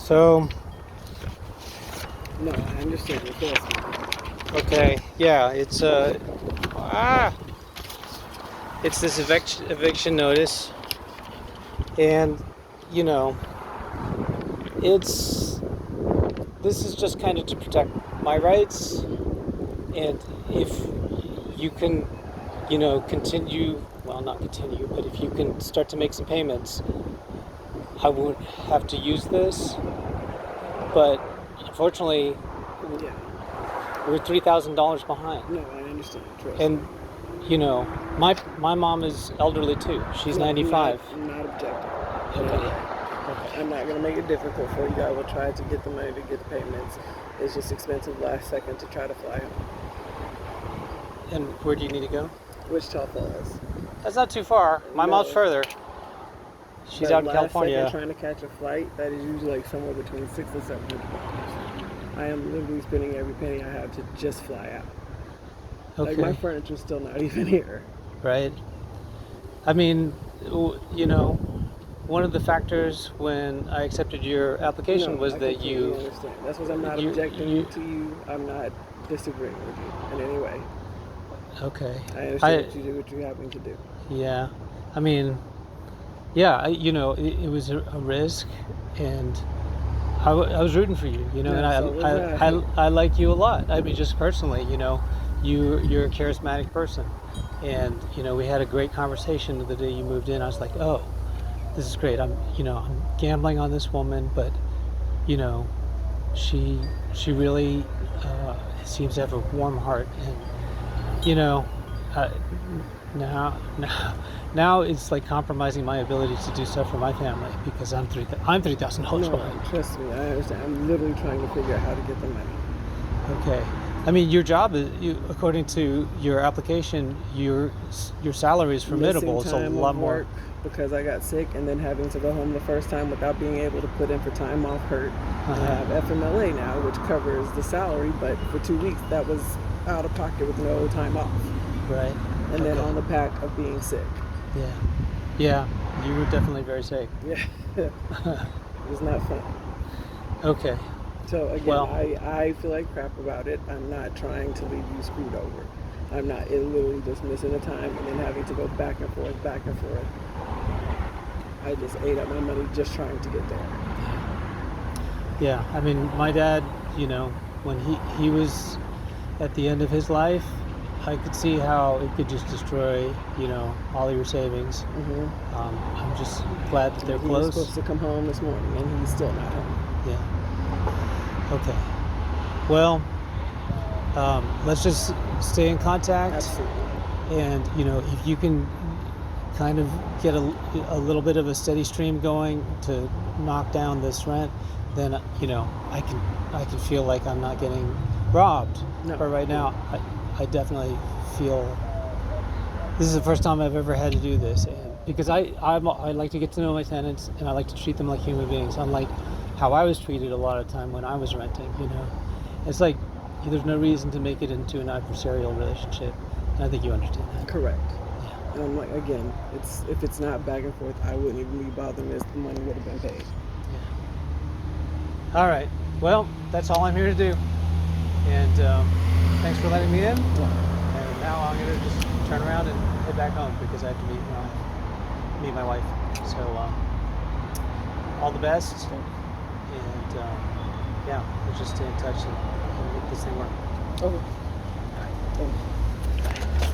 So, No, I understand your question. okay, yeah, it's this eviction notice, and you know, it's this is just kind of to protect my rights, and if you can, continue, well, not continue, but if you can start to make some payments, I won't have to use this. But unfortunately, Yeah. we're $3,000 behind. No, I understand. Trust And me. my mom is elderly too. She's No, 95. I'm not objecting. In Okay. any way. Okay. I'm not going to make it difficult for you. I will try to get the money to get the payments. It's just expensive last second to try to fly home. And where do you need to go? Wichita Falls. That's not too far. My No. mom's further. She's But out in last California. second trying to catch a flight, that is usually like somewhere between $600 and $700. I am literally spending every penny I have to just fly out. Okay. Like my furniture's still not even here. Right. I mean, one of the factors when I accepted your application No, was I that completely understand. That's what I'm not objecting to you. I'm not disagreeing with you in any way. Okay. I understand that you do what you're having to do. Yeah. I mean, yeah, it was a risk, and I was rooting for you, Yeah, and so was I. I like you a lot. I mean, just personally, you're a charismatic person, and we had a great conversation the day you moved in. I was like, oh, this is great. I'm gambling on this woman, but you know, she really seems to have a warm heart, and uh, now it's like compromising my ability to do stuff for my family because I'm $3,000 No, behind. trust me, I understand. I'm literally trying to figure out how to get the money. Okay. I mean, your job is, according to your application, your salary is formidable. Missing It's a time lot of more. work because I got sick and then having to go home the first time without being able to put in for time off hurt. I have FMLA now, which covers the salary, but for 2 weeks that was out of pocket with no time off. Right. And then Okay. on the pack of being sick. Yeah. Yeah. You were definitely very sick. Yeah. It was not fun. Okay. So again, Well- I feel like crap about it. I'm not trying to leave you screwed over. I'm not. It literally just missing a time and then having to go back and forth, back and forth. I just ate up my money just trying to get there. Yeah. I mean, my dad, when he was at the end of his life, I could see how it could just destroy, all your savings. Mm-hmm. I'm just glad that they're He was close. supposed to come home this morning, and he's still not home. Yeah. Okay. Well, let's just stay in contact. Absolutely. And if you can kind of get a little bit of a steady stream going to knock down this rent, then I can feel like I'm not getting robbed. No. But right now, I definitely feel this is the first time I've ever had to do this, and because I like to get to know my tenants and I like to treat them like human beings, unlike how I was treated a lot of time when I was renting. It's like there's no reason to make it into an adversarial relationship, and I think you understand that. Correct. Yeah. And I'm like, again, if it's not back and forth, I wouldn't even be bothering this. The money would have been paid. Yeah. All right. Well, that's all I'm here to do. And thanks for letting me in. And now I'm gonna just turn around and head back home because I have to meet my wife. So all the best. And yeah, let's just stay in touch and make this thing work. Okay. All right. Thank you.